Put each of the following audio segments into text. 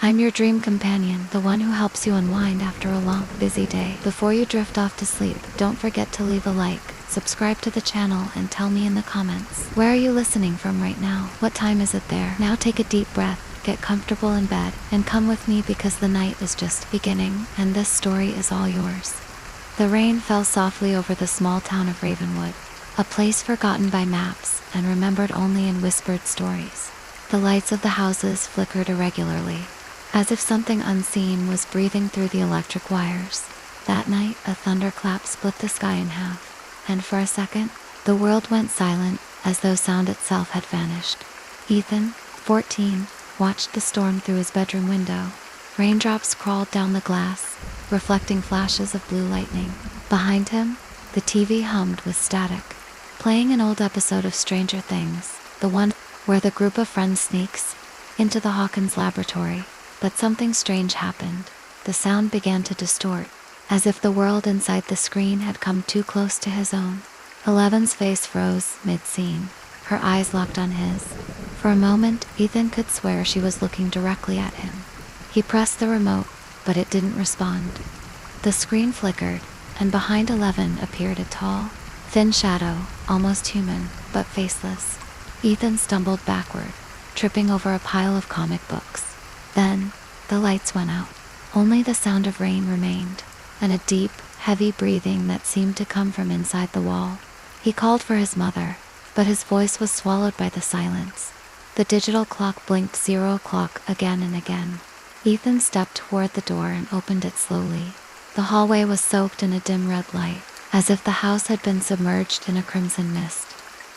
I'm your dream companion, the one who helps you unwind after a long, busy day. Before you drift off to sleep, don't forget to leave a like, subscribe to the channel, and tell me in the comments, where are you listening from right now? What time is it there? Now take a deep breath, get comfortable in bed, and come with me because the night is just beginning, and this story is all yours. The rain fell softly over the small town of Ravenwood, a place forgotten by maps and remembered only in whispered stories. The lights of the houses flickered irregularly, as if something unseen was breathing through the electric wires. That night, a thunderclap split the sky in half, and for a second, the world went silent, as though sound itself had vanished. Ethan, 14, watched the storm through his bedroom window. Raindrops crawled down the glass, reflecting flashes of blue lightning. Behind him, the TV hummed with static, playing an old episode of Stranger Things, the one where the group of friends sneaks into the Hawkins laboratory. But something strange happened. The sound began to distort, as if the world inside the screen had come too close to his own. Eleven's face froze mid-scene, her eyes locked on his. For a moment, Ethan could swear she was looking directly at him. He pressed the remote, but it didn't respond. The screen flickered, and behind 11 appeared a tall, thin shadow, almost human, but faceless. Ethan stumbled backward, tripping over a pile of comic books. Then, the lights went out. Only the sound of rain remained, and a deep, heavy breathing that seemed to come from inside the wall. He called for his mother, but his voice was swallowed by the silence. The digital clock blinked 0 o'clock again and again. Ethan stepped toward the door and opened it slowly. The hallway was soaked in a dim red light, as if the house had been submerged in a crimson mist.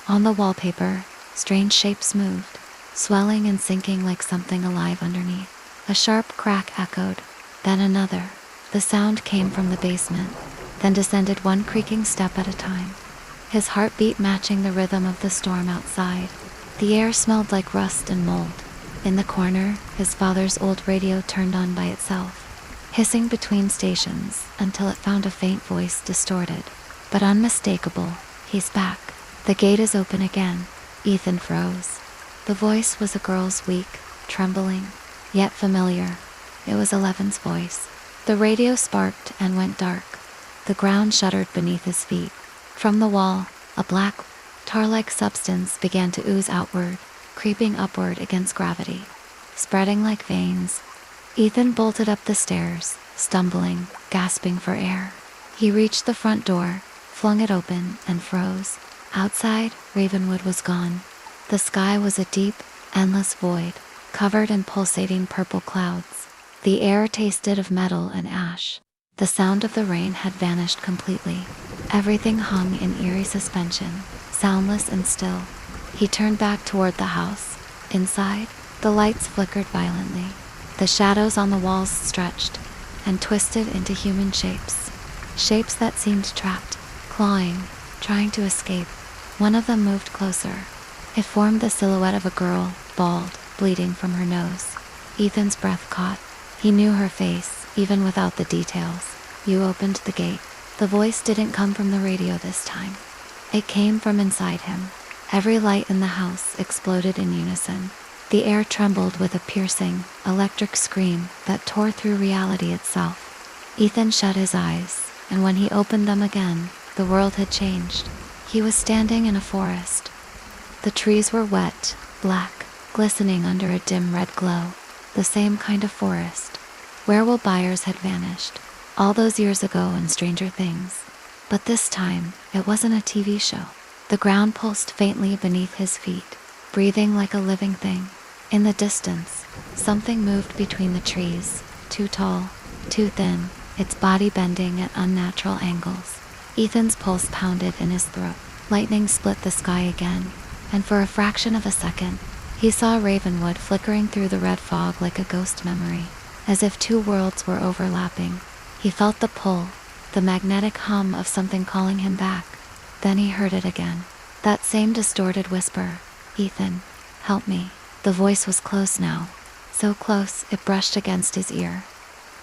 On the wallpaper, strange shapes moved, swelling and sinking like something alive underneath. A sharp crack echoed, then another. The sound came from the basement, then descended one creaking step at a time, his heartbeat matching the rhythm of the storm outside. The air smelled like rust and mold. In the corner, his father's old radio turned on by itself, hissing between stations until it found a faint voice, distorted but unmistakable. "He's back. The gate is open again." Ethan froze. The voice was a girl's, weak, trembling, yet familiar. It was 11's voice. The radio sparked and went dark. The ground shuddered beneath his feet. From the wall, a black, tar-like substance began to ooze outward, creeping upward against gravity, spreading like veins. Ethan bolted up the stairs, stumbling, gasping for air. He reached the front door, flung it open, and froze. Outside, Ravenwood was gone. The sky was a deep, endless void, covered in pulsating purple clouds. The air tasted of metal and ash. The sound of the rain had vanished completely. Everything hung in eerie suspension, soundless and still. He turned back toward the house. Inside, the lights flickered violently. The shadows on the walls stretched and twisted into human shapes. Shapes that seemed trapped, clawing, trying to escape. One of them moved closer. It formed the silhouette of a girl, bald, bleeding from her nose. Ethan's breath caught. He knew her face, even without the details. "You opened the gate." The voice didn't come from the radio this time. It came from inside him. Every light in the house exploded in unison. The air trembled with a piercing, electric scream that tore through reality itself. Ethan shut his eyes, and when he opened them again, the world had changed. He was standing in a forest. The trees were wet, black, glistening under a dim red glow. The same kind of forest. Where Will Byers had vanished, all those years ago in Stranger Things. But this time, it wasn't a TV show. The ground pulsed faintly beneath his feet, breathing like a living thing. In the distance, something moved between the trees, too tall, too thin, its body bending at unnatural angles. Ethan's pulse pounded in his throat. Lightning split the sky again, and for a fraction of a second, he saw Ravenwood flickering through the red fog like a ghost memory, as if two worlds were overlapping. He felt the pull, the magnetic hum of something calling him back. Then he heard it again. That same distorted whisper, "Ethan, help me." The voice was close now, so close it brushed against his ear.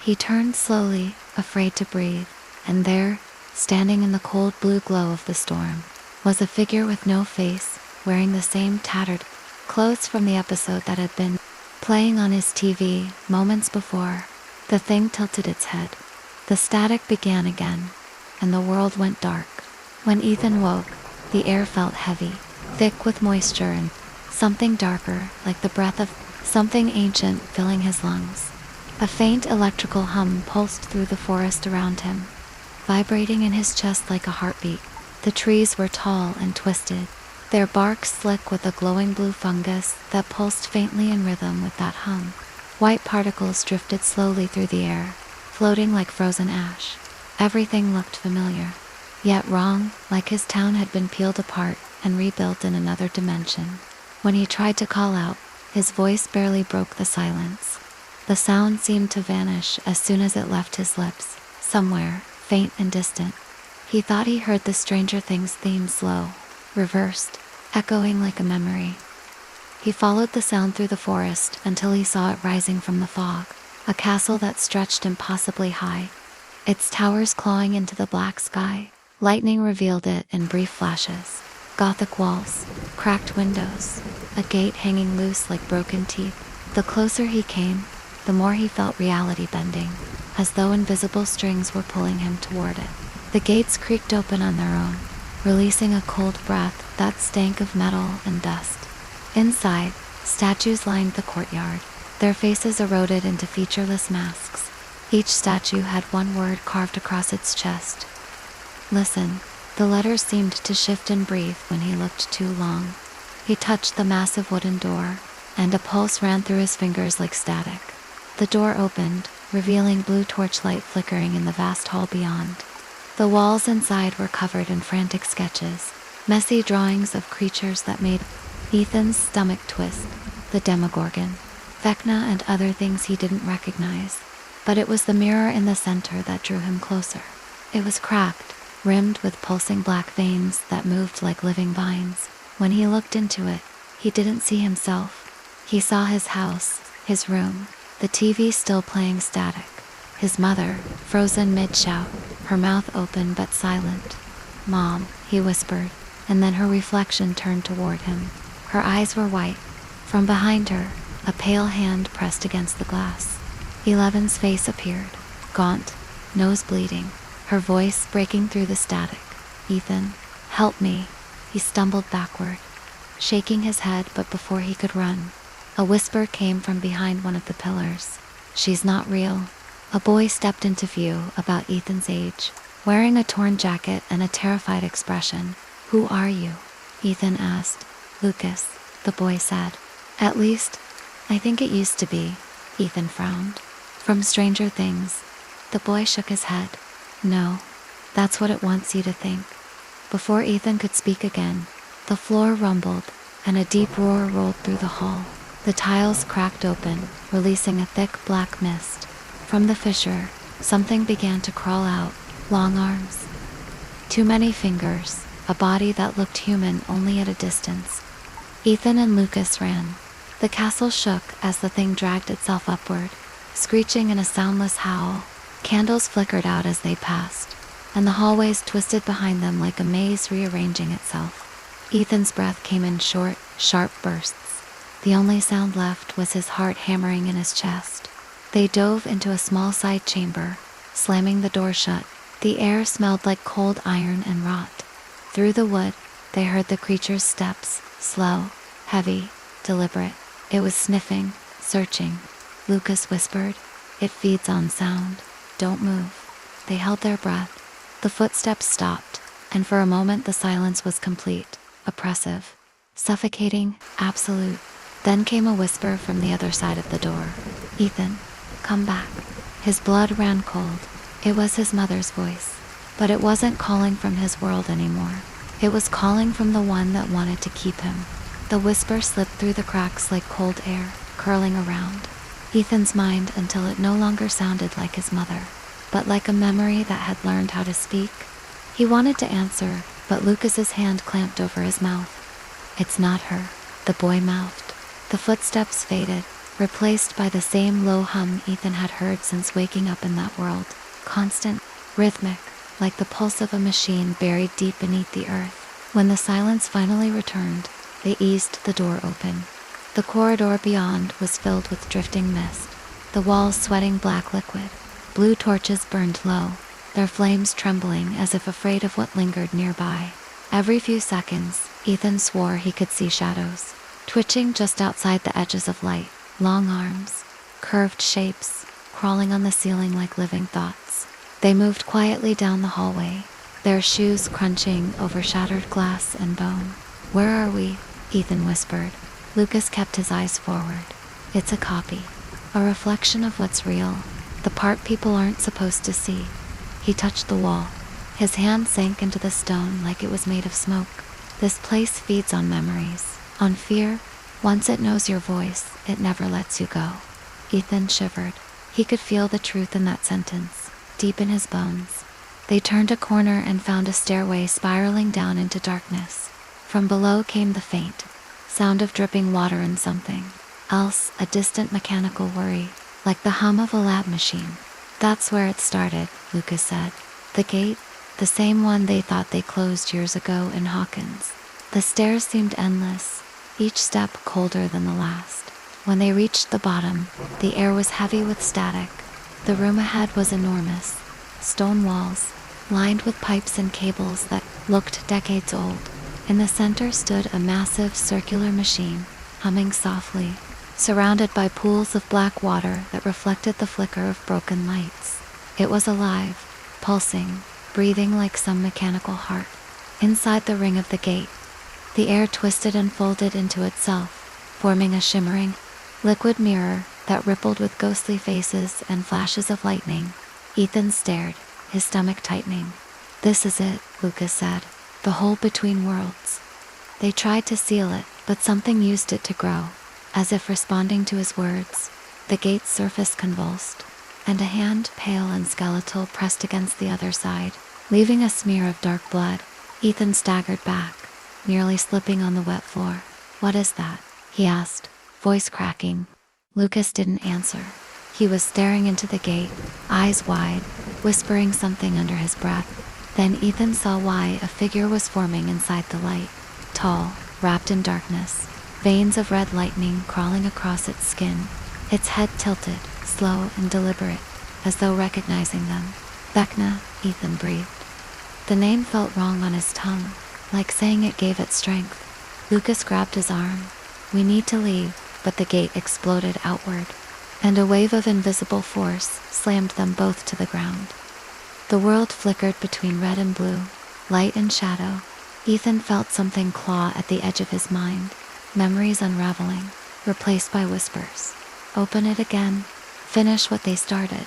He turned slowly, afraid to breathe, and there, standing in the cold blue glow of the storm, was a figure with no face, wearing the same tattered clothes from the episode that had been playing on his TV moments before. The thing tilted its head. The static began again, and the world went dark. When Ethan woke, the air felt heavy, thick with moisture and something darker, like the breath of something ancient filling his lungs. A faint electrical hum pulsed through the forest around him, vibrating in his chest like a heartbeat. The trees were tall and twisted, their bark slick with a glowing blue fungus that pulsed faintly in rhythm with that hum. White particles drifted slowly through the air, floating like frozen ash. Everything looked familiar, yet wrong, like his town had been peeled apart and rebuilt in another dimension. When he tried to call out, his voice barely broke the silence. The sound seemed to vanish as soon as it left his lips, somewhere, faint and distant. He thought he heard the Stranger Things theme slow, reversed, echoing like a memory. He followed the sound through the forest until he saw it rising from the fog, a castle that stretched impossibly high, its towers clawing into the black sky. Lightning revealed it in brief flashes. Gothic walls, cracked windows, a gate hanging loose like broken teeth. The closer he came, the more he felt reality bending, as though invisible strings were pulling him toward it. The gates creaked open on their own, releasing a cold breath that stank of metal and dust. Inside, statues lined the courtyard, their faces eroded into featureless masks. Each statue had one word carved across its chest. Listen. The letters seemed to shift and breathe when he looked too long. He touched the massive wooden door, and a pulse ran through his fingers like static. The door opened, revealing blue torchlight flickering in the vast hall beyond. The walls inside were covered in frantic sketches, messy drawings of creatures that made Ethan's stomach twist. The Demogorgon, Vecna, and other things he didn't recognize. But it was the mirror in the center that drew him closer. It was cracked, rimmed with pulsing black veins that moved like living vines. When he looked into it, he didn't see himself. He saw his house, his room, the TV still playing static, his mother, frozen mid-shout, her mouth open but silent. "Mom," he whispered, and then her reflection turned toward him. Her eyes were white. From behind her, a pale hand pressed against the glass. Eleven's face appeared, gaunt, nose bleeding, her voice breaking through the static. "Ethan, help me." He stumbled backward, shaking his head, but before he could run, a whisper came from behind one of the pillars. "She's not real." A boy stepped into view, about Ethan's age, wearing a torn jacket and a terrified expression. "Who are you?" Ethan asked. "Lucas," the boy said. "At least, I think it used to be." Ethan frowned. "From Stranger Things." The boy shook his head. "No, that's what it wants you to think." Before Ethan could speak again, the floor rumbled, and a deep roar rolled through the hall. The tiles cracked open, releasing a thick black mist. From the fissure, something began to crawl out, long arms, too many fingers, a body that looked human only at a distance. Ethan and Lucas ran. The castle shook as the thing dragged itself upward, screeching in a soundless howl. Candles flickered out as they passed, and the hallways twisted behind them like a maze rearranging itself. Ethan's breath came in short, sharp bursts. The only sound left was his heart hammering in his chest. They dove into a small side chamber, slamming the door shut. The air smelled like cold iron and rot. Through the wood, they heard the creature's steps, slow, heavy, deliberate. It was sniffing, searching. Lucas whispered, "It feeds on sound. Don't move." They held their breath. The footsteps stopped, and for a moment the silence was complete, oppressive, suffocating, absolute. Then came a whisper from the other side of the door. "Ethan, come back." His blood ran cold. It was his mother's voice, but it wasn't calling from his world anymore. It was calling from the one that wanted to keep him. The whisper slipped through the cracks like cold air, curling around Ethan's mind until it no longer sounded like his mother, but like a memory that had learned how to speak. He wanted to answer, but Lucas's hand clamped over his mouth. "It's not her," the boy mouthed. The footsteps faded, replaced by the same low hum Ethan had heard since waking up in that world. Constant, rhythmic, like the pulse of a machine buried deep beneath the earth. When the silence finally returned, they eased the door open. The corridor beyond was filled with drifting mist, the walls sweating black liquid. Blue torches burned low, their flames trembling as if afraid of what lingered nearby. Every few seconds, Ethan swore he could see shadows, twitching just outside the edges of light, long arms, curved shapes, crawling on the ceiling like living thoughts. They moved quietly down the hallway, their shoes crunching over shattered glass and bone. "Where are we?" Ethan whispered. Lucas kept his eyes forward. "It's a copy, a reflection of what's real, the part people aren't supposed to see." He touched the wall. His hand sank into the stone like it was made of smoke. "This place feeds on memories, on fear. Once it knows your voice, it never lets you go." Ethan shivered. He could feel the truth in that sentence, deep in his bones. They turned a corner and found a stairway spiraling down into darkness. From below came the faint sound of dripping water and something else, a distant mechanical worry, like the hum of a lab machine. "That's where it started," Lucas said. "The gate, the same one they thought they closed years ago in Hawkins." The stairs seemed endless, each step colder than the last. When they reached the bottom, the air was heavy with static. The room ahead was enormous. Stone walls, lined with pipes and cables that looked decades old. In the center stood a massive circular machine, humming softly, surrounded by pools of black water that reflected the flicker of broken lights. It was alive, pulsing, breathing like some mechanical heart. Inside the ring of the gate, the air twisted and folded into itself, forming a shimmering, liquid mirror that rippled with ghostly faces and flashes of lightning. Ethan stared, his stomach tightening. "This is it," Lucas said. "The hole between worlds." They tried to seal it, but something used it to grow. As if responding to his words, the gate's surface convulsed, and a hand, pale and skeletal, pressed against the other side, leaving a smear of dark blood. Ethan staggered back, nearly slipping on the wet floor. "What is that?" he asked, voice cracking. Lucas didn't answer. He was staring into the gate, eyes wide, whispering something under his breath. Then Ethan saw why. A figure was forming inside the light, tall, wrapped in darkness, veins of red lightning crawling across its skin, its head tilted, slow and deliberate, as though recognizing them. "Vecna," Ethan breathed. The name felt wrong on his tongue, like saying it gave it strength. Lucas grabbed his arm. "We need to leave," but the gate exploded outward, and a wave of invisible force slammed them both to the ground. The world flickered between red and blue, light and shadow. Ethan felt something claw at the edge of his mind, memories unraveling, replaced by whispers. "Open it again. Finish what they started."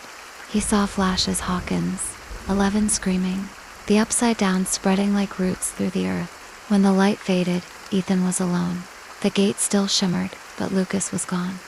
He saw flashes: Hawkins, 11 screaming, the upside down spreading like roots through the earth. When the light faded, Ethan was alone. The gate still shimmered, but Lucas was gone.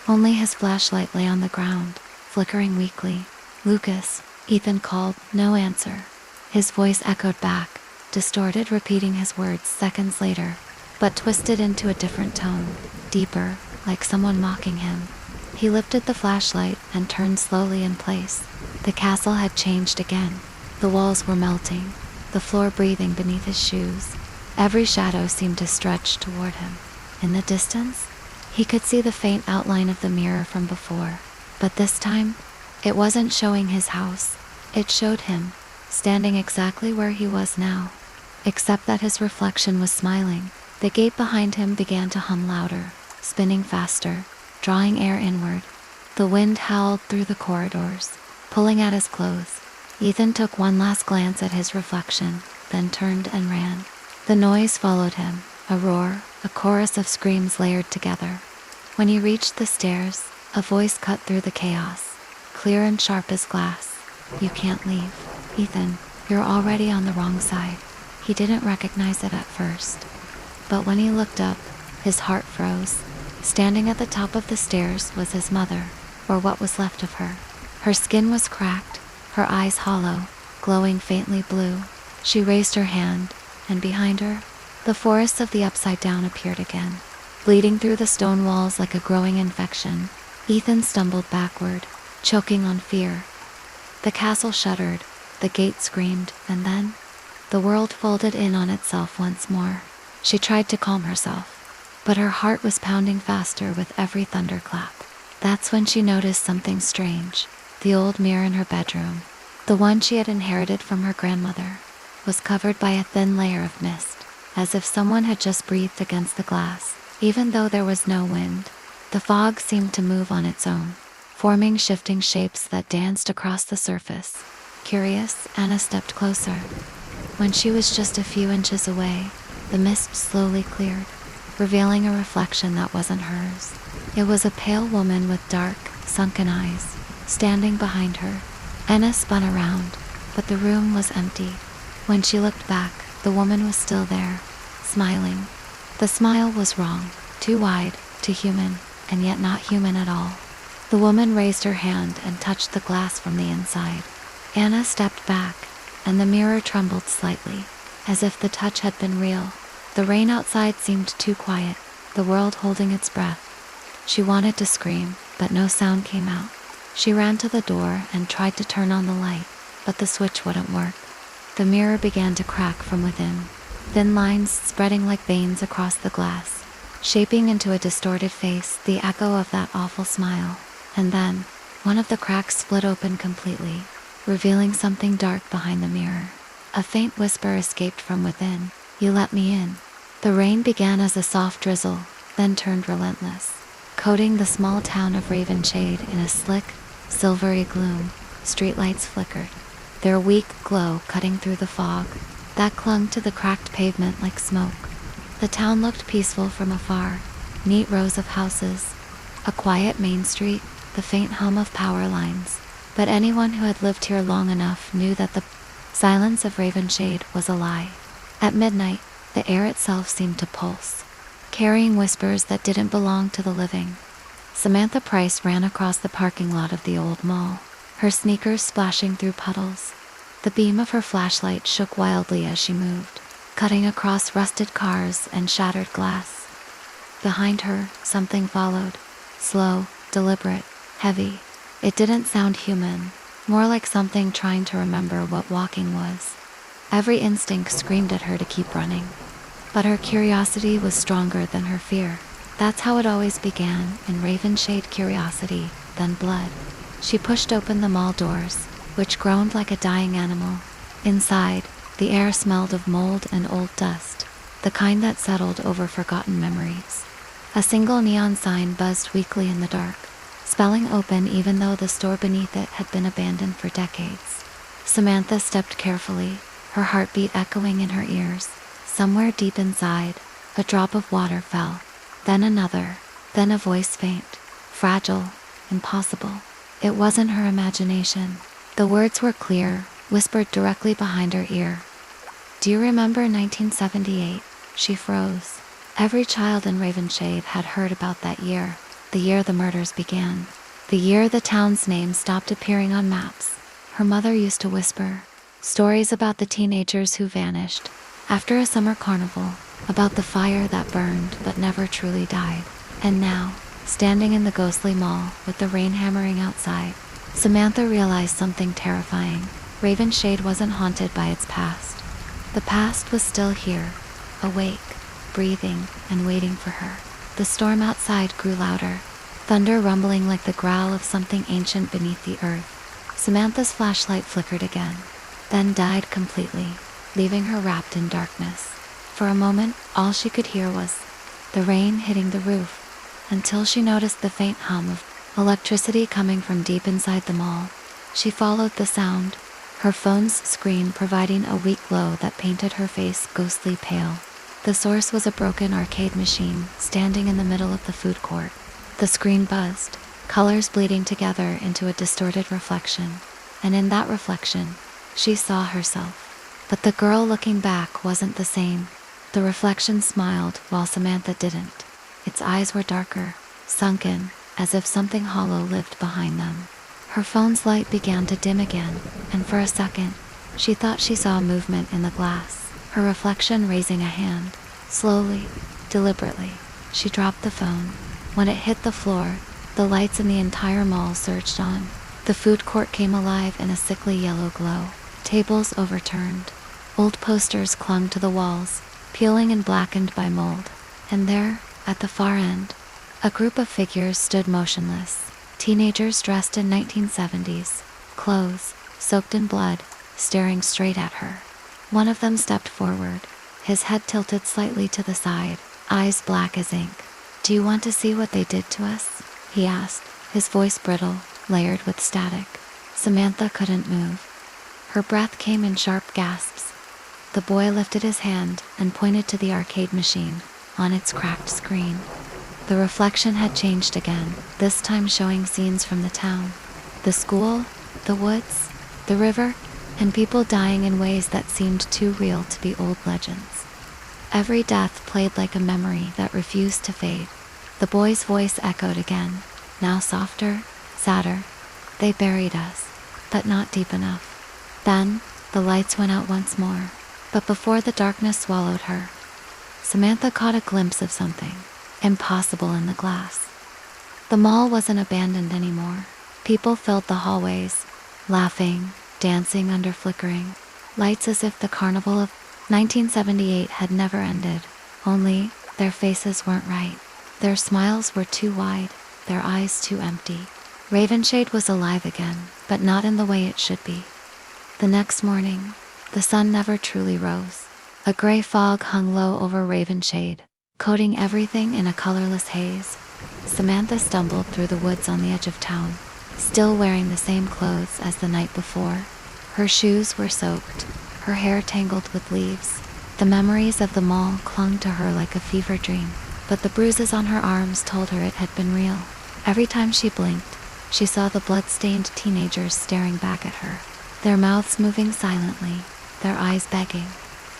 Only his flashlight lay on the ground, flickering weakly. "Lucas," Ethan called. No answer. His voice echoed back, distorted, repeating his words seconds later, but twisted into a different tone, deeper, like someone mocking him. He lifted the flashlight and turned slowly in place. The castle had changed again. The walls were melting, the floor breathing beneath his shoes. Every shadow seemed to stretch toward him. In the distance, he could see the faint outline of the mirror from before. But this time, it wasn't showing his house. It showed him, standing exactly where he was now. Except that his reflection was smiling. The gate behind him began to hum louder, spinning faster, drawing air inward. The wind howled through the corridors, pulling at his clothes. Ethan took one last glance at his reflection, then turned and ran. The noise followed him, a roar, a chorus of screams layered together. When he reached the stairs, a voice cut through the chaos, clear and sharp as glass. "You can't leave, Ethan. You're already on the wrong side." He didn't recognize it at first, but when he looked up, his heart froze. Standing at the top of the stairs was his mother, or what was left of her. Her skin was cracked, her eyes hollow, glowing faintly blue. She raised her hand, and behind her, the forests of the Upside Down appeared again, bleeding through the stone walls like a growing infection. Ethan stumbled backward, choking on fear. The castle shuddered, the gate screamed, and then, the world folded in on itself once more. She tried to calm herself. but her heart was pounding faster with every thunderclap. That's when she noticed something strange. The old mirror in her bedroom, the one she had inherited from her grandmother, was covered by a thin layer of mist, as if someone had just breathed against the glass. Even though there was no wind, the fog seemed to move on its own, forming shifting shapes that danced across the surface. Curious, Anna stepped closer. When she was just a few inches away, the mist slowly cleared, revealing a reflection that wasn't hers. It was a pale woman with dark, sunken eyes, standing behind her. Anna spun around, but the room was empty. When she looked back, the woman was still there, smiling. The smile was wrong, too wide, too human, and yet not human at all. The woman raised her hand and touched the glass from the inside. Anna stepped back, and the mirror trembled slightly, as if the touch had been real. The rain outside seemed too quiet, the world holding its breath. She wanted to scream, but no sound came out. She ran to the door and tried to turn on the light, but the switch wouldn't work. The mirror began to crack from within, thin lines spreading like veins across the glass, shaping into a distorted face, the echo of that awful smile. And then, one of the cracks split open completely, revealing something dark behind the mirror. A faint whisper escaped from within. "You let me in." The rain began as a soft drizzle, then turned relentless, coating the small town of Ravenshade in a slick, silvery gloom. Streetlights flickered, their weak glow cutting through the fog that clung to the cracked pavement like smoke. The town looked peaceful from afar, neat rows of houses, a quiet main street, the faint hum of power lines. But anyone who had lived here long enough knew that the silence of Ravenshade was a lie. At midnight, the air itself seemed to pulse, carrying whispers that didn't belong to the living. Samantha Price ran across the parking lot of the old mall, her sneakers splashing through puddles. The beam of her flashlight shook wildly as she moved, cutting across rusted cars and shattered glass. Behind her, something followed, slow, deliberate, heavy. It didn't sound human, more like something trying to remember what walking was. Every instinct screamed at her to keep running, but her curiosity was stronger than her fear. That's how it always began, in Ravenshade: curiosity, then blood. She pushed open the mall doors, which groaned like a dying animal. Inside, the air smelled of mold and old dust, the kind that settled over forgotten memories. A single neon sign buzzed weakly in the dark, spelling open even though the store beneath it had been abandoned for decades. Samantha stepped carefully, her heartbeat echoing in her ears. Somewhere deep inside, a drop of water fell, then another, then a voice faint, fragile, impossible. It wasn't her imagination. The words were clear, whispered directly behind her ear. "Do you remember 1978? She froze. Every child in Ravenshade had heard about that year, the year the murders began, the year the town's name stopped appearing on maps. Her mother used to whisper stories about the teenagers who vanished after a summer carnival, about the fire that burned but never truly died. And now, standing in the ghostly mall with the rain hammering outside, Samantha realized something terrifying. Ravenshade wasn't haunted by its past. The past was still here, awake, breathing, and waiting for her. The storm outside grew louder, thunder rumbling like the growl of something ancient beneath the earth. Samantha's flashlight flickered again, then died completely, leaving her wrapped in darkness. For a moment, all she could hear was the rain hitting the roof, until she noticed the faint hum of electricity coming from deep inside the mall. She followed the sound, her phone's screen providing a weak glow that painted her face ghostly pale. The source was a broken arcade machine standing in the middle of the food court. The screen buzzed, colors bleeding together into a distorted reflection, and in that reflection, she saw herself. But the girl looking back wasn't the same. The reflection smiled while Samantha didn't. Its eyes were darker, sunken, as if something hollow lived behind them. Her phone's light began to dim again, and for a second, she thought she saw movement in the glass, her reflection raising a hand. Slowly, deliberately, she dropped the phone. When it hit the floor, the lights in the entire mall surged on. The food court came alive in a sickly yellow glow. Tables overturned. Old posters clung to the walls, peeling and blackened by mold. And there, At the far end, a group of figures stood motionless. Teenagers dressed in 1970s clothes, soaked in blood, staring straight at her. One of them stepped forward, his head tilted slightly to the side, eyes black as ink. "Do you want to see what they did to us?" he asked, his voice brittle, layered with static. Samantha couldn't move. Her breath came in sharp gasps. The boy lifted his hand and pointed to the arcade machine on its cracked screen. The reflection had changed again, this time showing scenes from the town. The school, the woods, the river, and people dying in ways that seemed too real to be old legends. Every death played like a memory that refused to fade. The boy's voice echoed again, now softer, sadder. "They buried us, but not deep enough." Then, the lights went out once more. But before the darkness swallowed her, Samantha caught a glimpse of something impossible in the glass. The mall wasn't abandoned anymore. People filled the hallways, laughing, dancing under flickering lights as if the carnival of 1978 had never ended. Only, their faces weren't right. Their smiles were too wide, their eyes too empty. Ravenshade was alive again, but not in the way it should be. The next morning, the sun never truly rose. A gray fog hung low over Ravenshade, coating everything in a colorless haze. Samantha stumbled through the woods on the edge of town, still wearing the same clothes as the night before. Her shoes were soaked, her hair tangled with leaves. The memories of the mall clung to her like a fever dream, but the bruises on her arms told her it had been real. Every time she blinked, she saw the blood-stained teenagers staring back at her, their mouths moving silently, their eyes begging.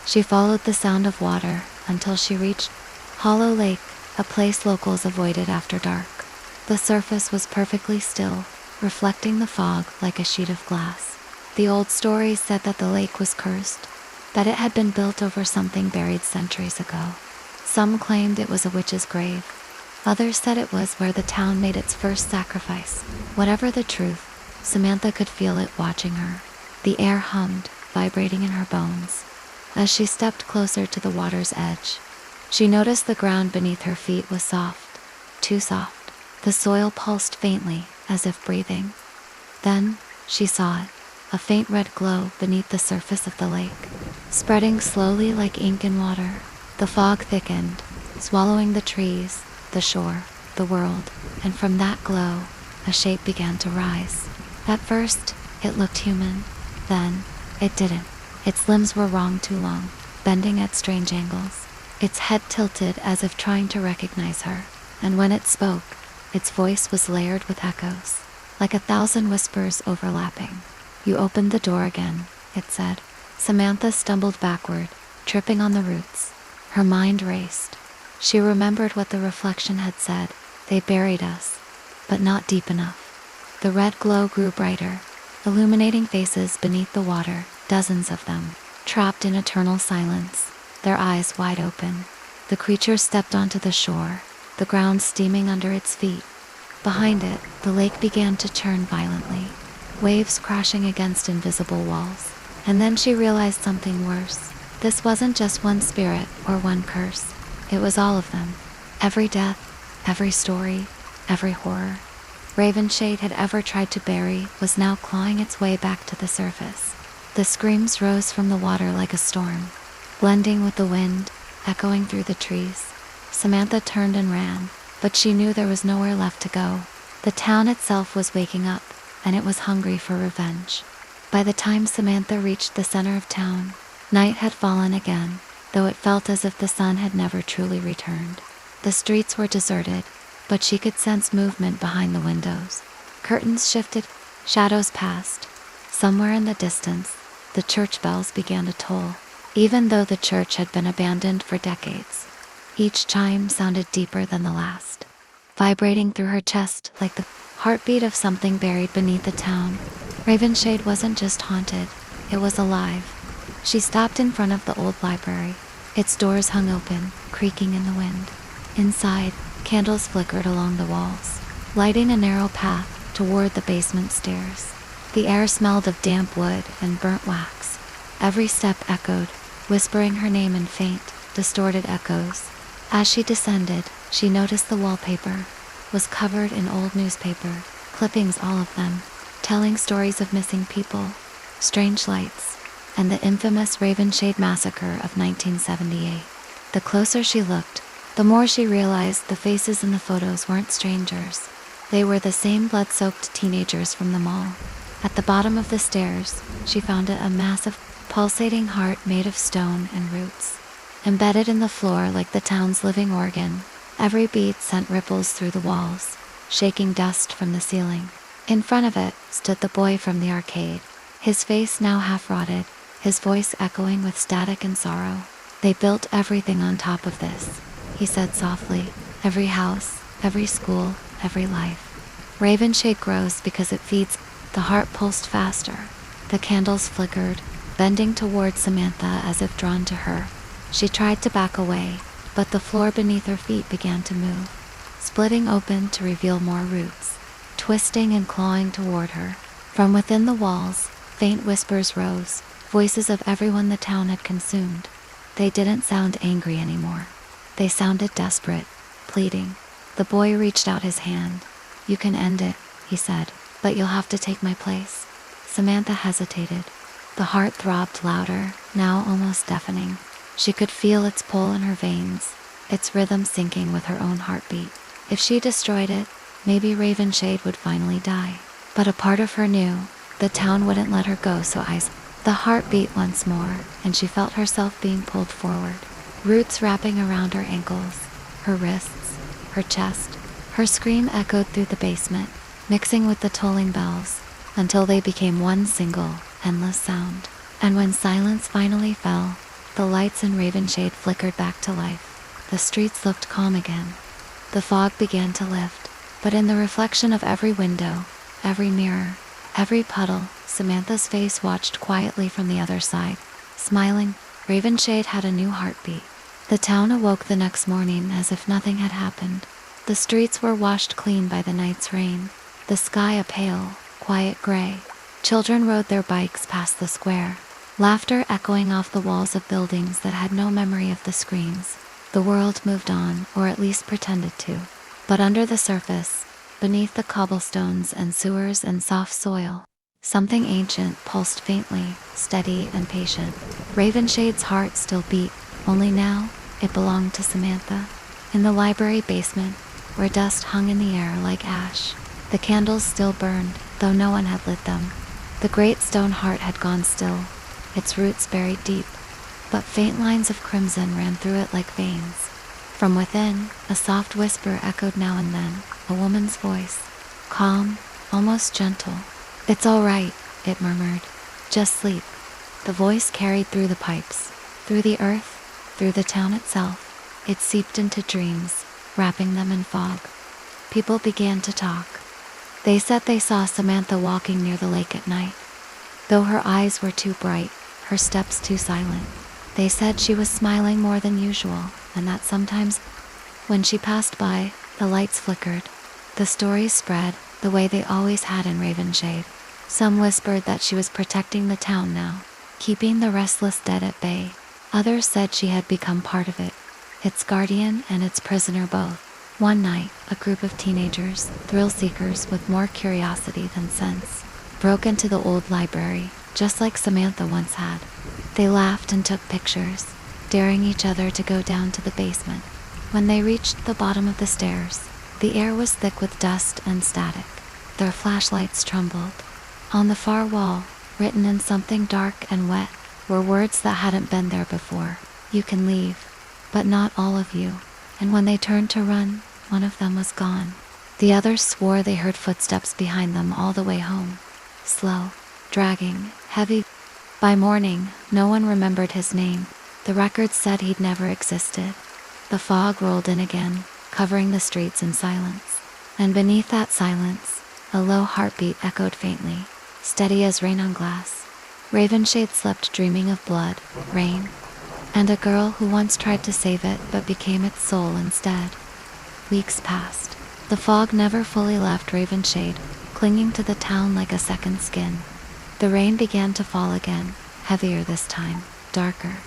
She followed the sound of water until she reached Hollow Lake, a place locals avoided after dark. The surface was perfectly still, reflecting the fog like a sheet of glass. The old stories said that the lake was cursed, that it had been built over something buried centuries ago. Some claimed it was a witch's grave. Others said it was where the town made its first sacrifice. Whatever the truth, Samantha could feel it watching her. The air hummed, vibrating in her bones. As she stepped closer to the water's edge, she noticed the ground beneath her feet was soft, too soft. The soil pulsed faintly, as if breathing. Then, she saw it, a faint red glow beneath the surface of the lake, spreading slowly like ink in water. The fog thickened, swallowing the trees, the shore, the world, and from that glow, a shape began to rise. At first, it looked human. Then, it didn't. Its limbs were wrong too long, bending at strange angles. Its head tilted as if trying to recognize her, and when it spoke, its voice was layered with echoes, like 1,000 whispers overlapping. "You opened the door again," it said. Samantha stumbled backward, tripping on the roots. Her mind raced. She remembered what the reflection had said. They buried us, but not deep enough. The red glow grew brighter, illuminating faces beneath the water, dozens of them, trapped in eternal silence, their eyes wide open. The creature stepped onto the shore, the ground steaming under its feet. Behind it, the lake began to churn violently, waves crashing against invisible walls. And then she realized something worse. This wasn't just one spirit or one curse. It was all of them. Every death, every story, every horror Ravenshade had ever tried to bury was now clawing its way back to the surface. The screams rose from the water like a storm, blending with the wind, echoing through the trees. Samantha turned and ran, but she knew there was nowhere left to go. The town itself was waking up, and it was hungry for revenge. By the time Samantha reached the center of town, night had fallen again, though it felt as if the sun had never truly returned. The streets were deserted, but she could sense movement behind the windows. Curtains shifted, shadows passed. Somewhere in the distance, the church bells began to toll, even though the church had been abandoned for decades. Each chime sounded deeper than the last, vibrating through her chest like the heartbeat of something buried beneath the town. Ravenshade wasn't just haunted, it was alive. She stopped in front of the old library. Its doors hung open, creaking in the wind. Inside, candles flickered along the walls, lighting a narrow path toward the basement stairs. The air smelled of damp wood and burnt wax. Every step echoed, whispering her name in faint, distorted echoes. As she descended, She noticed the wallpaper was covered in old newspaper clippings, all of them telling stories of missing people, strange lights, and the infamous Ravenshade massacre of 1978. The closer she looked, the more she realized the faces in the photos weren't strangers. They were the same blood-soaked teenagers from the mall. At the bottom of the stairs, she found a massive, pulsating heart made of stone and roots. Embedded in the floor like the town's living organ, every beat sent ripples through the walls, shaking dust from the ceiling. In front of it stood the boy from the arcade, his face now half-rotted, his voice echoing with static and sorrow. "They built everything on top of this," he said softly. "Every house, every school, every life. Ravenshade grows because it feeds." The heart pulsed faster. The candles flickered, bending toward Samantha as if drawn to her. She tried to back away, but the floor beneath her feet began to move, splitting open to reveal more roots, twisting and clawing toward her. From within the walls, faint whispers rose, voices of everyone the town had consumed. They didn't sound angry anymore. They sounded desperate, pleading. The boy reached out his hand. "You can end it," he said, "but you'll have to take my place." Samantha hesitated. The heart throbbed louder, now almost deafening. She could feel its pull in her veins, its rhythm syncing with her own heartbeat. If she destroyed it, maybe Ravenshade would finally die. But a part of her knew the town wouldn't let her go so easily. The heart beat once more, and she felt herself being pulled forward, roots wrapping around her ankles, her wrists, her chest. Her scream echoed through the basement, mixing with the tolling bells, until they became one single, endless sound. And when silence finally fell, the lights in Ravenshade flickered back to life. The streets looked calm again. The fog began to lift, but in the reflection of every window, every mirror, every puddle, Samantha's face watched quietly from the other side, smiling. Ravenshade had a new heartbeat. The town awoke the next morning as if nothing had happened. The streets were washed clean by the night's rain, the sky a pale, quiet gray. Children rode their bikes past the square, laughter echoing off the walls of buildings that had no memory of the screams. The world moved on, or at least pretended to. But under the surface, beneath the cobblestones and sewers and soft soil, something ancient pulsed faintly, steady and patient. Ravenshade's heart still beat, only now it belonged to Samantha. In the library basement, where dust hung in the air like ash, the candles still burned, though no one had lit them. The great stone heart had gone still, its roots buried deep, but faint lines of crimson ran through it like veins. From within, a soft whisper echoed now and then, a woman's voice, calm, almost gentle. "It's all right," it murmured. "Just sleep." The voice carried through the pipes, through the earth, through the town itself. It seeped into dreams, wrapping them in fog. People began to talk. They said they saw Samantha walking near the lake at night, though her eyes were too bright, her steps too silent. They said she was smiling more than usual, and that sometimes, when she passed by, the lights flickered. The stories spread, the way they always had in Ravenshade. Some whispered that she was protecting the town now, keeping the restless dead at bay. Others said she had become part of it, its guardian and its prisoner both. One night, a group of teenagers, thrill-seekers with more curiosity than sense, broke into the old library, just like Samantha once had. They laughed and took pictures, daring each other to go down to the basement. When they reached the bottom of the stairs, the air was thick with dust and static. Their flashlights trembled. On the far wall, written in something dark and wet, were words that hadn't been there before. "You can leave, but not all of you." And when they turned to run, one of them was gone. The others swore they heard footsteps behind them all the way home. Slow, dragging, heavy. By morning, no one remembered his name. The records said he'd never existed. The fog rolled in again, covering the streets in silence. And beneath that silence, a low heartbeat echoed faintly, steady as rain on glass. Ravenshade slept dreaming of blood, rain, and a girl who once tried to save it but became its soul instead. Weeks passed. The fog never fully left Ravenshade, clinging to the town like a second skin. The rain began to fall again, heavier this time, darker.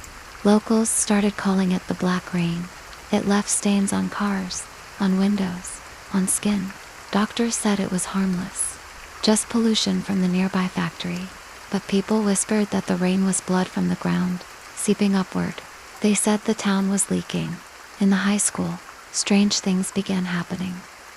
Locals started calling it the Black Rain. It left stains on cars, on windows, on skin. Doctors said it was harmless, just pollution from the nearby factory. But people whispered that the rain was blood from the ground, seeping upward. They said the town was leaking. In the high school, strange things began happening.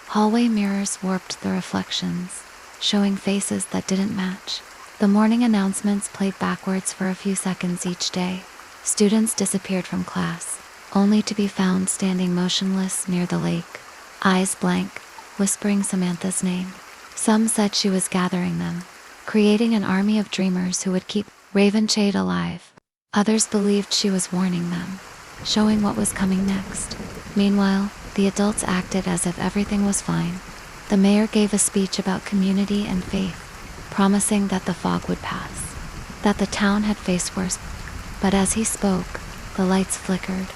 Hallway mirrors warped the reflections, showing faces that didn't match. The morning announcements played backwards for a few seconds each day. Students disappeared from class, only to be found standing motionless near the lake, eyes blank, whispering Samantha's name. Some said she was gathering them, creating an army of dreamers who would keep Ravenshade alive. Others believed she was warning them, showing what was coming next. Meanwhile, the adults acted as if everything was fine. The mayor gave a speech about community and faith, promising that the fog would pass, that the town had faced worse. But as he spoke, the lights flickered,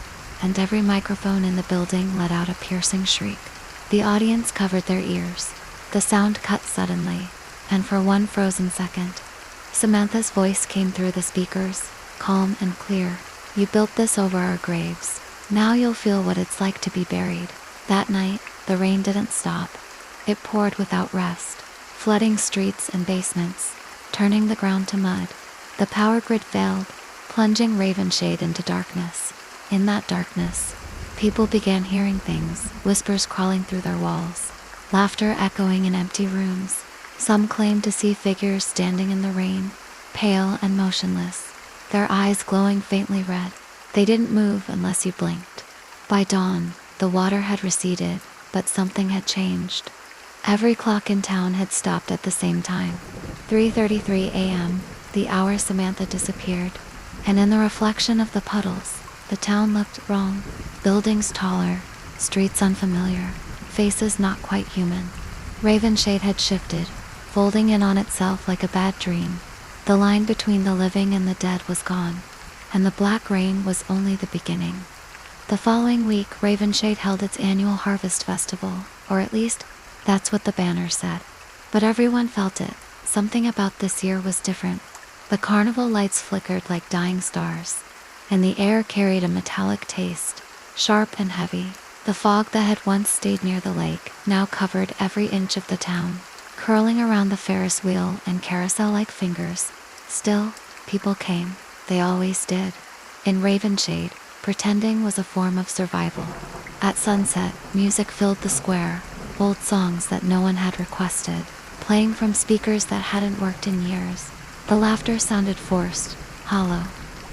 and every microphone in the building let out a piercing shriek. The audience covered their ears. The sound cut suddenly, and for one frozen second, Samantha's voice came through the speakers, calm and clear. "You built this over our graves. Now you'll feel what it's like to be buried." That night, the rain didn't stop. It poured without rest, flooding streets and basements, turning the ground to mud. The power grid failed, plunging Ravenshade into darkness. In that darkness, people began hearing things, whispers crawling through their walls, laughter echoing in empty rooms. Some claimed to see figures standing in the rain, pale and motionless, their eyes glowing faintly red. They didn't move unless you blinked. By dawn, the water had receded, but something had changed. Every clock in town had stopped at the same time. 3:33 a.m., the hour Samantha disappeared, and in the reflection of the puddles, the town looked wrong. Buildings taller, streets unfamiliar, faces not quite human. Ravenshade had shifted, folding in on itself like a bad dream. The line between the living and the dead was gone, and the black rain was only the beginning. The following week, Ravenshade held its annual harvest festival, or at least, that's what the banner said. But everyone felt it. Something about this year was different. The carnival lights flickered like dying stars, and the air carried a metallic taste, sharp and heavy. The fog that had once stayed near the lake now covered every inch of the town, curling around the Ferris wheel and carousel like fingers. Still, people came. They always did. In Ravenshade, pretending was a form of survival. At sunset, music filled the square, old songs that no one had requested, playing from speakers that hadn't worked in years. The laughter sounded forced, hollow.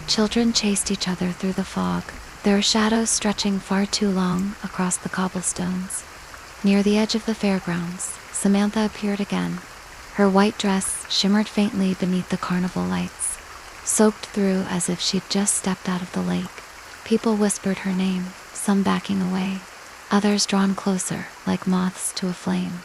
Children chased each other through the fog, their shadows stretching far too long across the cobblestones. Near the edge of the fairgrounds, Samantha appeared again. Her white dress shimmered faintly beneath the carnival lights, soaked through as if she'd just stepped out of the lake. People whispered her name, some backing away, others drawn closer, like moths to a flame.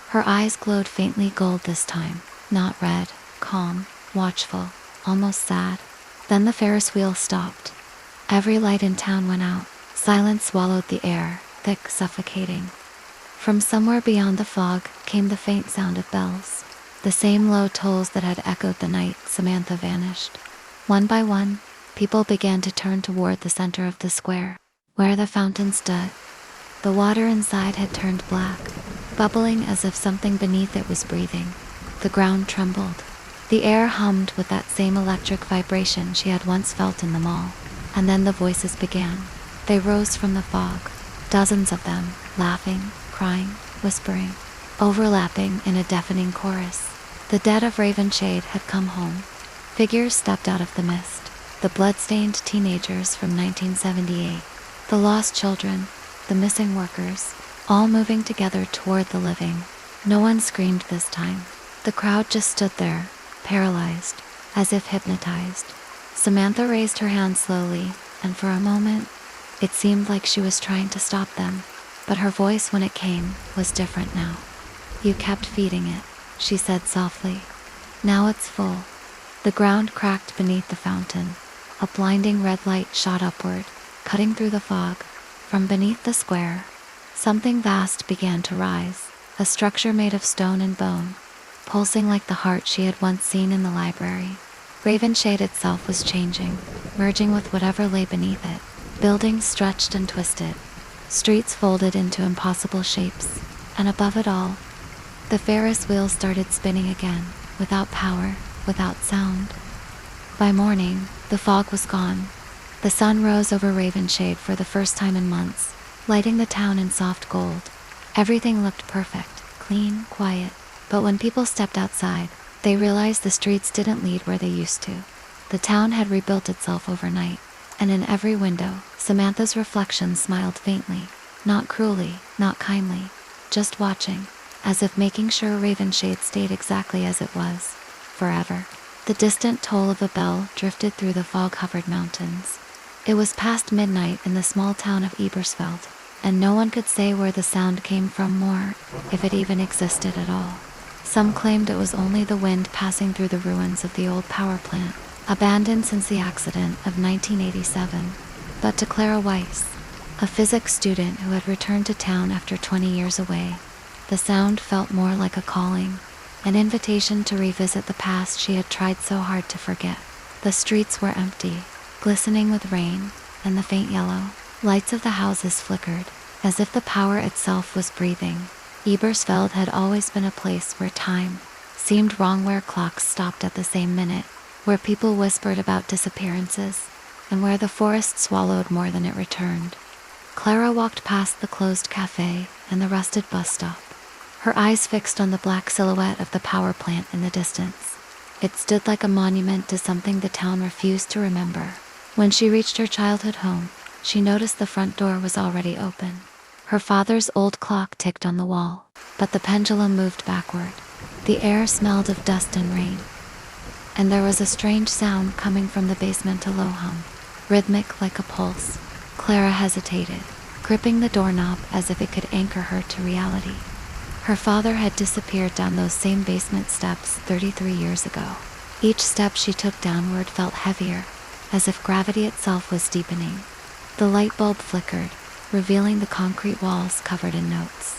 Her eyes glowed faintly gold this time, not red, calm, watchful, almost sad. Then the Ferris wheel stopped. Every light in town went out. Silence swallowed the air, thick, suffocating. From somewhere beyond the fog came the faint sound of bells, the same low tolls that had echoed the night Samantha vanished. One by one, people began to turn toward the center of the square, where the fountain stood. The water inside had turned black, bubbling as if something beneath it was breathing. The ground trembled. The air hummed with that same electric vibration she had once felt in the mall. And then the voices began. They rose from the fog, dozens of them, laughing, crying, whispering, overlapping in a deafening chorus. The dead of Ravenshade had come home. Figures stepped out of the mist. The blood-stained teenagers from 1978, the lost children, the missing workers, all moving together toward the living. No one screamed this time. The crowd just stood there, paralyzed, as if hypnotized. Samantha raised her hand slowly, and for a moment, it seemed like she was trying to stop them. But her voice, when it came, was different now. "You kept feeding it," she said softly. "Now it's full." The ground cracked beneath the fountain. A blinding red light shot upward, cutting through the fog. From beneath the square, something vast began to rise, a structure made of stone and bone, pulsing like the heart she had once seen in the library. Ravenshade itself was changing, merging with whatever lay beneath it. Buildings stretched and twisted, streets folded into impossible shapes, and above it all, the Ferris wheel started spinning again, without power, without sound. By morning, the fog was gone. The sun rose over Ravenshade for the first time in months, lighting the town in soft gold. Everything looked perfect, clean, quiet, but when people stepped outside, they realized the streets didn't lead where they used to. The town had rebuilt itself overnight, and in every window, Samantha's reflection smiled faintly, not cruelly, not kindly, just watching, as if making sure Ravenshade stayed exactly as it was, forever. The distant toll of a bell drifted through the fog-covered mountains. It was past midnight in the small town of Ebersfeld, and no one could say where the sound came from or if it even existed at all. Some claimed it was only the wind passing through the ruins of the old power plant, abandoned since the accident of 1987. But to Clara Weiss, a physics student who had returned to town after 20 years away, the sound felt more like a calling, an invitation to revisit the past she had tried so hard to forget. The streets were empty, glistening with rain, and the faint yellow lights of the houses flickered, as if the power itself was breathing. Ebersfeld had always been a place where time seemed wrong, where clocks stopped at the same minute, where people whispered about disappearances, and where the forest swallowed more than it returned. Clara walked past the closed cafe and the rusted bus stop, her eyes fixed on the black silhouette of the power plant in the distance. It stood like a monument to something the town refused to remember. When she reached her childhood home, she noticed the front door was already open. Her father's old clock ticked on the wall, but the pendulum moved backward. The air smelled of dust and rain, and there was a strange sound coming from the basement, a low hum, rhythmic like a pulse. Clara hesitated, gripping the doorknob as if it could anchor her to reality. Her father had disappeared down those same basement steps 33 years ago. Each step she took downward felt heavier, as if gravity itself was deepening. The light bulb flickered, revealing the concrete walls covered in notes,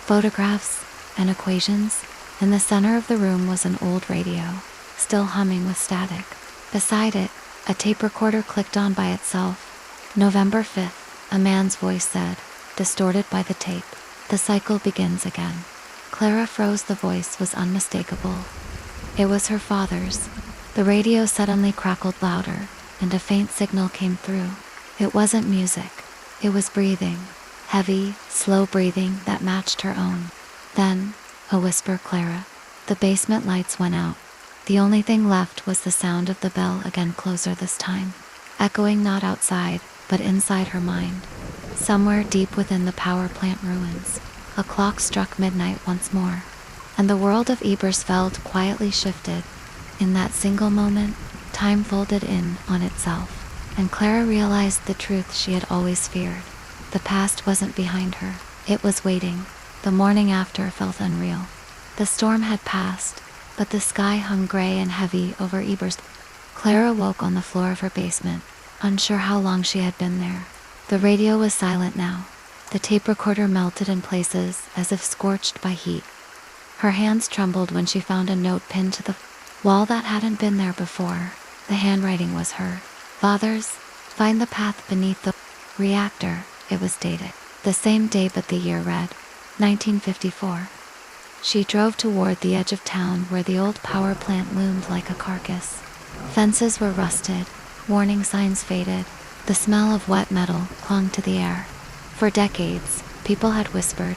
photographs, and equations. In the center of the room was an old radio, still humming with static. Beside it, a tape recorder clicked on by itself. November 5th, a man's voice said, distorted by the tape. The cycle begins again. Clara froze. The voice was unmistakable. It was her father's. The radio suddenly crackled louder, and a faint signal came through. It wasn't music. It was breathing. Heavy, slow breathing that matched her own. Then, a whisper, Clara. The basement lights went out. The only thing left was the sound of the bell, again closer this time, echoing not outside, but inside her mind. Somewhere deep within the power plant ruins, a clock struck midnight once more, and the world of Ebersfeld quietly shifted. In that single moment, time folded in on itself, and Clara realized the truth she had always feared. The past wasn't behind her, it was waiting. The morning after felt unreal. The storm had passed, but the sky hung gray and heavy over Ebersfeld. Clara woke on the floor of her basement, unsure how long she had been there. The radio was silent now. The tape recorder melted in places as if scorched by heat. Her hands trembled when she found a note pinned to the wall that hadn't been there before. The handwriting was her father's. Find the path beneath the reactor. It was dated the same day, but the year read 1954. She drove toward the edge of town where the old power plant loomed like a carcass. Fences were rusted, warning signs faded. The smell of wet metal clung to the air. For decades, people had whispered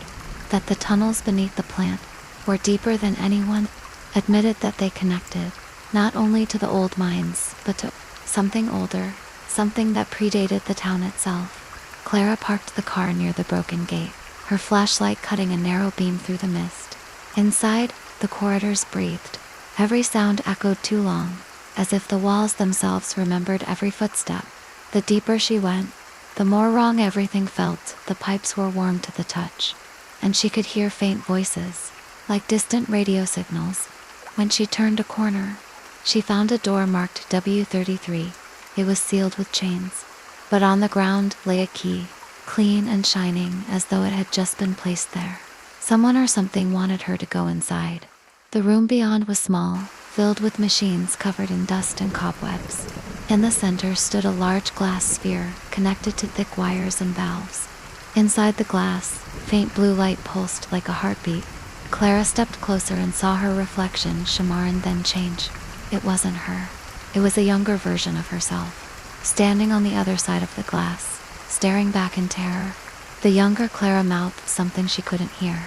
that the tunnels beneath the plant were deeper than anyone admitted, that they connected not only to the old mines, but to something older, something that predated the town itself. Clara parked the car near the broken gate, her flashlight cutting a narrow beam through the mist. Inside, the corridors breathed. Every sound echoed too long, as if the walls themselves remembered every footstep. The deeper she went, the more wrong everything felt. The pipes were warm to the touch, and she could hear faint voices, like distant radio signals. When she turned a corner, she found a door marked W33. It was sealed with chains, but on the ground lay a key, clean and shining as though it had just been placed there. Someone or something wanted her to go inside. The room beyond was small, filled with machines covered in dust and cobwebs. In the center stood a large glass sphere connected to thick wires and valves. Inside the glass, faint blue light pulsed like a heartbeat. Clara stepped closer and saw her reflection shimmer and then change. It wasn't her. It was a younger version of herself, standing on the other side of the glass, staring back in terror. The younger Clara mouthed something she couldn't hear.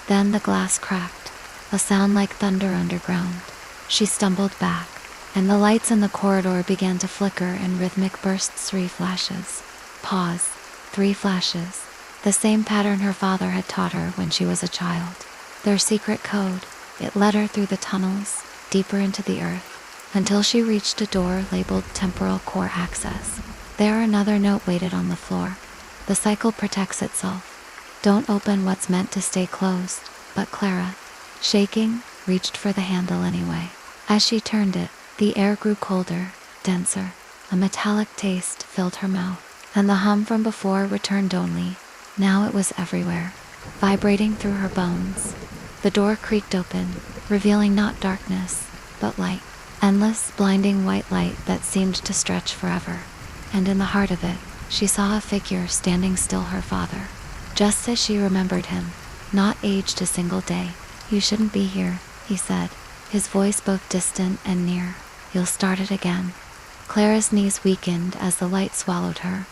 Then the glass cracked, a sound like thunder underground. She stumbled back, and the lights in the corridor began to flicker in rhythmic bursts. 3 flashes. Pause. 3 flashes. The same pattern her father had taught her when she was a child. Their secret code. It led her through the tunnels, deeper into the earth, until she reached a door labeled Temporal Core Access. There another note waited on the floor. The cycle protects itself. Don't open what's meant to stay closed. But Clara, shaking, reached for the handle anyway. As she turned it, the air grew colder, denser. A metallic taste filled her mouth, and the hum from before returned only. Now it was everywhere, vibrating through her bones. The door creaked open, revealing not darkness, but light. Endless, blinding white light that seemed to stretch forever. And in the heart of it, she saw a figure standing still, her father. Just as she remembered him, not aged a single day. You shouldn't be here, he said, his voice both distant and near. You'll start it again. Clara's knees weakened as the light swallowed her,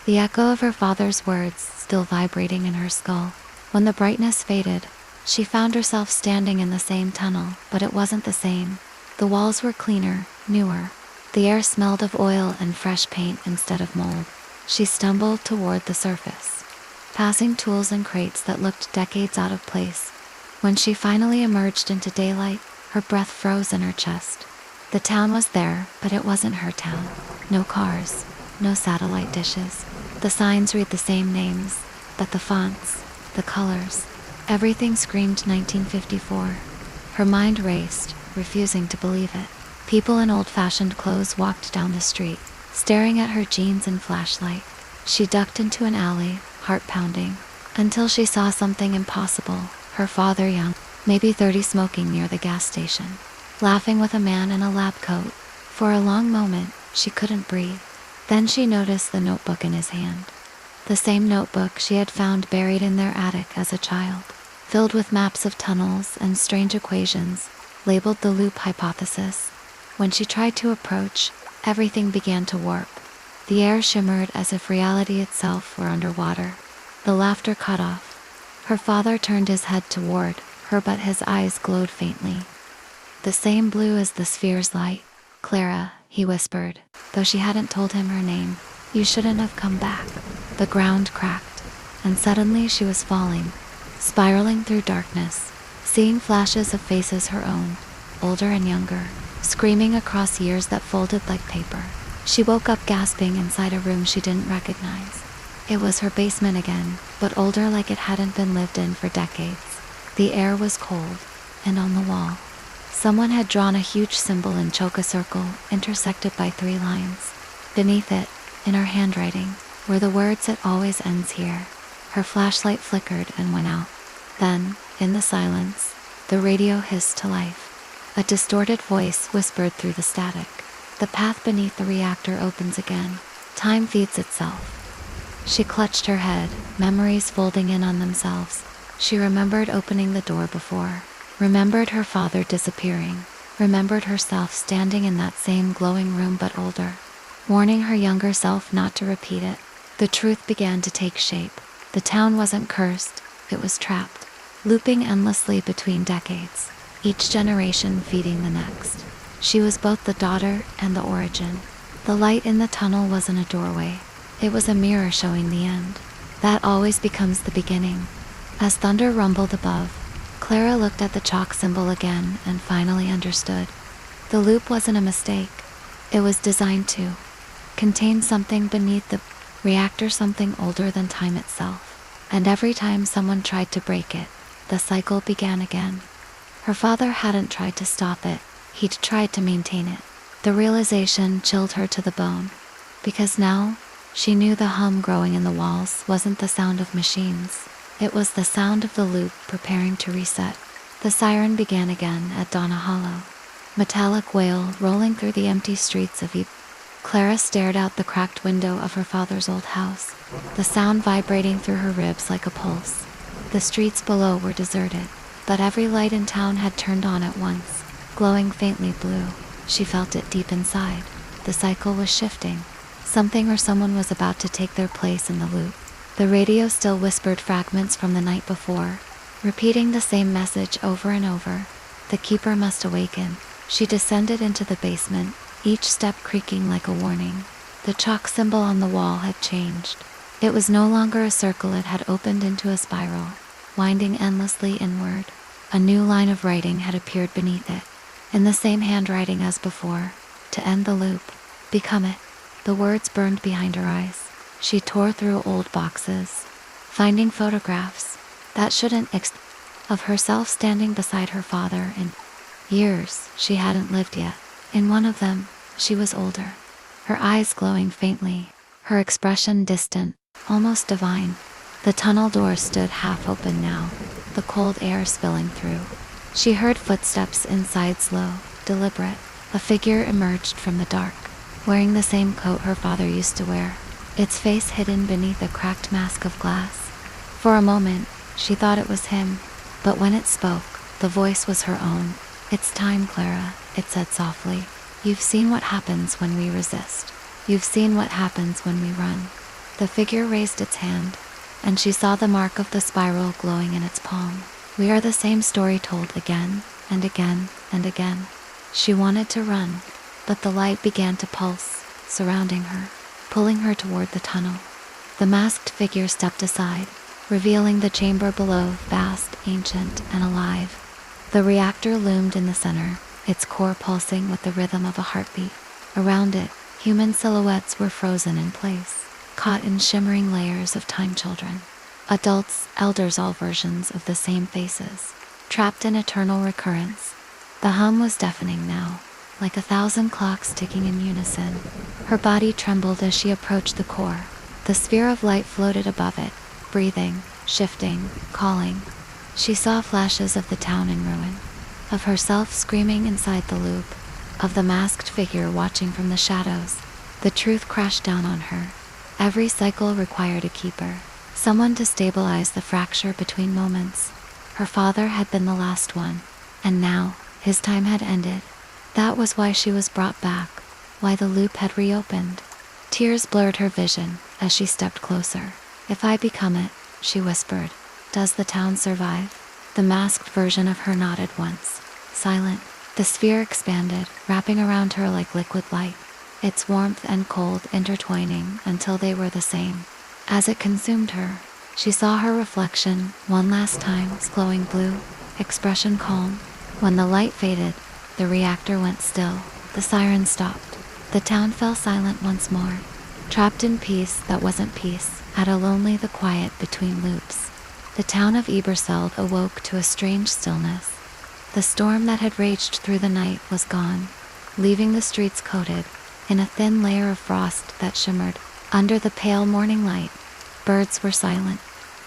the echo of her father's words still vibrating in her skull. When the brightness faded, she found herself standing in the same tunnel, but it wasn't the same. The walls were cleaner, newer. The air smelled of oil and fresh paint instead of mold. She stumbled toward the surface, passing tools and crates that looked decades out of place. When she finally emerged into daylight, her breath froze in her chest. The town was there, but it wasn't her town. No cars, no satellite dishes. The signs read the same names, but the fonts, the colors, everything screamed 1954. Her mind raced, refusing to believe it. People in old-fashioned clothes walked down the street, staring at her jeans and flashlight. She ducked into an alley, heart pounding, until she saw something impossible. Her father, young, maybe 30, smoking near the gas station, laughing with a man in a lab coat. For a long moment, she couldn't breathe. Then she noticed the notebook in his hand. The same notebook she had found buried in their attic as a child, filled with maps of tunnels and strange equations, labeled the loop hypothesis. When she tried to approach, everything began to warp. The air shimmered as if reality itself were underwater. The laughter cut off. Her father turned his head toward her, but his eyes glowed faintly. The same blue as the sphere's light. Clara, he whispered, though she hadn't told him her name. You shouldn't have come back. The ground cracked, and suddenly she was falling, spiraling through darkness, seeing flashes of faces her own, older and younger, screaming across years that folded like paper. She woke up gasping inside a room she didn't recognize. It was her basement again, but older, like it hadn't been lived in for decades. The air was cold, and on the wall, someone had drawn a huge symbol in choke, a circle intersected by 3 lines. Beneath it, in her handwriting, were the words, "It always ends here." Her flashlight flickered and went out. Then, in the silence, the radio hissed to life. A distorted voice whispered through the static. The path beneath the reactor opens again. Time feeds itself. She clutched her head, memories folding in on themselves. She remembered opening the door before, remembered her father disappearing, remembered herself standing in that same glowing room but older, warning her younger self not to repeat it. The truth began to take shape. The town wasn't cursed, it was trapped, looping endlessly between decades, each generation feeding the next. She was both the daughter and the origin. The light in the tunnel wasn't a doorway. It was a mirror showing the end. That always becomes the beginning. As thunder rumbled above, Clara looked at the chalk symbol again and finally understood. The loop wasn't a mistake. It was designed to contain something beneath the reactor, something older than time itself. And every time someone tried to break it, the cycle began again. Her father hadn't tried to stop it. He'd tried to maintain it. The realization chilled her to the bone, because now she knew the hum growing in the walls wasn't the sound of machines. It was the sound of the loop preparing to reset. The siren began again at Donna Hollow. Metallic wail rolling through the empty streets of Clara stared out the cracked window of her father's old house, the sound vibrating through her ribs like a pulse. The streets below were deserted, but every light in town had turned on at once, glowing faintly blue. She felt it deep inside. The cycle was shifting. Something or someone was about to take their place in the loop. The radio still whispered fragments from the night before, repeating the same message over and over. The keeper must awaken. She descended into the basement, each step creaking like a warning. The chalk symbol on the wall had changed. It was no longer a circle, it had opened into a spiral, winding endlessly inward. A new line of writing had appeared beneath it, in the same handwriting as before. To end the loop. Become it. The words burned behind her eyes. She tore through old boxes, finding photographs that shouldn't of herself standing beside her father in years she hadn't lived yet. In one of them, she was older, her eyes glowing faintly, her expression distant, almost divine. The tunnel door stood half open now, the cold air spilling through. She heard footsteps inside, slow, deliberate. A figure emerged from the dark, wearing the same coat her father used to wear, its face hidden beneath a cracked mask of glass. For a moment, she thought it was him, but when it spoke, the voice was her own. "It's time, Clara," it said softly. "You've seen what happens when we resist. You've seen what happens when we run." The figure raised its hand, and she saw the mark of the spiral glowing in its palm. "We are the same story told again and again and again." She wanted to run, but the light began to pulse, surrounding her, pulling her toward the tunnel. The masked figure stepped aside, revealing the chamber below, vast, ancient, and alive. The reactor loomed in the center, its core pulsing with the rhythm of a heartbeat. Around it, human silhouettes were frozen in place, caught in shimmering layers of time children. Adults, elders, all versions of the same faces, trapped in eternal recurrence. The hum was deafening now, like 1,000 clocks ticking in unison. Her body trembled as she approached the core. The sphere of light floated above it, breathing, shifting, calling. She saw flashes of the town in ruin, of herself screaming inside the loop, of the masked figure watching from the shadows. The truth crashed down on her. Every cycle required a keeper, someone to stabilize the fracture between moments. Her father had been the last one, and now, his time had ended. That was why she was brought back, why the loop had reopened. Tears blurred her vision as she stepped closer. "If I become it," she whispered, "does the town survive?" The masked version of her nodded once, silent. The sphere expanded, wrapping around her like liquid light, its warmth and cold intertwining until they were the same. As it consumed her, she saw her reflection one last time, glowing blue, expression calm. When the light faded, the reactor went still. The siren stopped. The town fell silent once more, trapped in peace that wasn't peace, at a lonely the quiet between loops. The town of Eberseld awoke to a strange stillness. The storm that had raged through the night was gone, leaving the streets coated in a thin layer of frost that shimmered under the pale morning light. Birds were silent.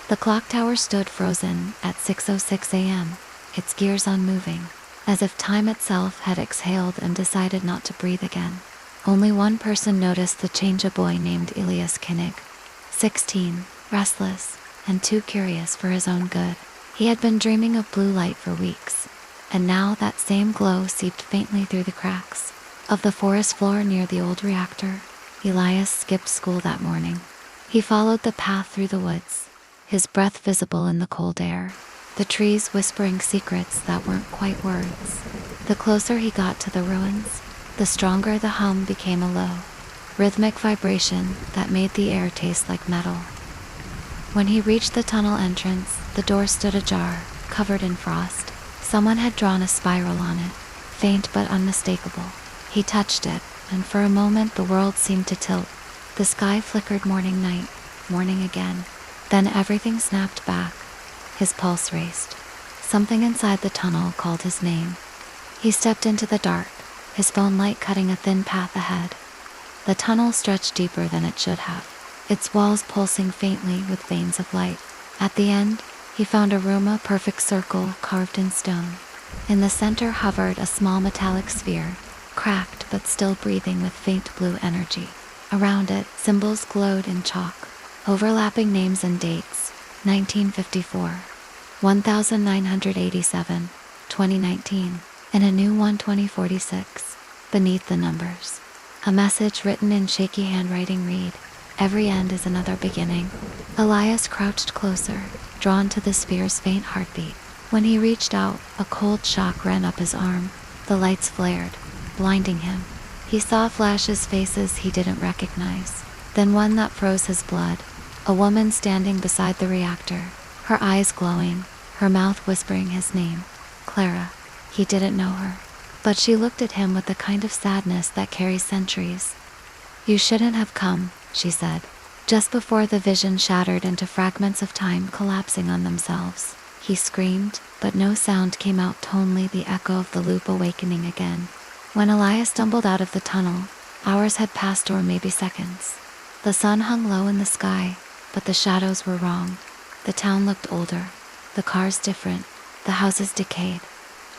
The clock tower stood frozen at 6:06 a.m., its gears unmoving, as if time itself had exhaled and decided not to breathe again. Only one person noticed the change, a boy named Elias Kinnig, 16, restless, and too curious for his own good. He had been dreaming of blue light for weeks, and now that same glow seeped faintly through the cracks of the forest floor near the old reactor. Elias skipped school that morning. He followed the path through the woods, his breath visible in the cold air, the trees whispering secrets that weren't quite words. The closer he got to the ruins, the stronger the hum became, a low, rhythmic vibration that made the air taste like metal. When he reached the tunnel entrance, the door stood ajar, covered in frost. Someone had drawn a spiral on it, faint but unmistakable. He touched it, and for a moment the world seemed to tilt. The sky flickered, morning, night, morning again. Then everything snapped back. His pulse raced. Something inside the tunnel called his name. He stepped into the dark, his phone light cutting a thin path ahead. The tunnel stretched deeper than it should have, its walls pulsing faintly with veins of light. At the end, he found a room, a perfect circle carved in stone. In the center hovered a small metallic sphere, cracked but still breathing with faint blue energy. Around it, symbols glowed in chalk, overlapping names and dates: 1954, 1987, 2019, and a new one 2046. Beneath the numbers, a message written in shaky handwriting read, "Every end is another beginning." Elias crouched closer, drawn to the sphere's faint heartbeat. When he reached out, a cold shock ran up his arm. The lights flared, blinding him. He saw flashes, faces he didn't recognize, then one that froze his blood. A woman standing beside the reactor, her eyes glowing, her mouth whispering his name. Clara. He didn't know her, but she looked at him with the kind of sadness that carries centuries. "You shouldn't have come," she said, just before the vision shattered into fragments of time collapsing on themselves. He screamed, but no sound came out, only the echo of the loop awakening again. When Elias stumbled out of the tunnel, hours had passed, or maybe seconds. The sun hung low in the sky, but the shadows were wrong. The town looked older, the cars different, the houses decayed.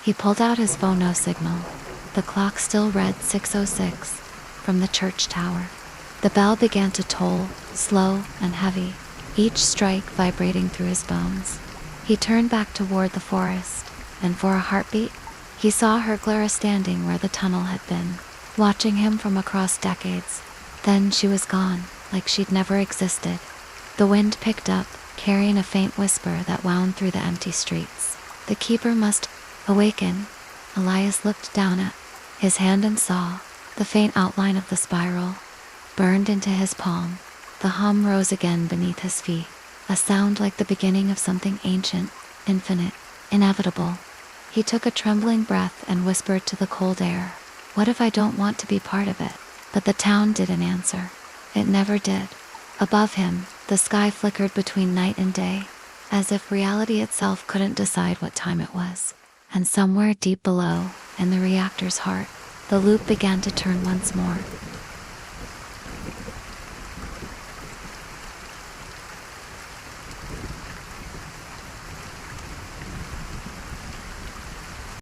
He pulled out his phone, no signal. The clock still read 6:06 from the church tower. The bell began to toll, slow and heavy, each strike vibrating through his bones. He turned back toward the forest, and for a heartbeat, he saw her, Clara, standing where the tunnel had been, watching him from across decades. Then she was gone, like she'd never existed. The wind picked up, carrying a faint whisper that wound through the empty streets. The keeper must awaken. Elias looked down at his hand and saw the faint outline of the spiral burned into his palm. The hum rose again beneath his feet, a sound like the beginning of something ancient, infinite, inevitable. He took a trembling breath and whispered to the cold air, "What if I don't want to be part of it?" But the town didn't answer. It never did. Above him, the sky flickered between night and day, as if reality itself couldn't decide what time it was. And somewhere deep below, in the reactor's heart, the loop began to turn once more.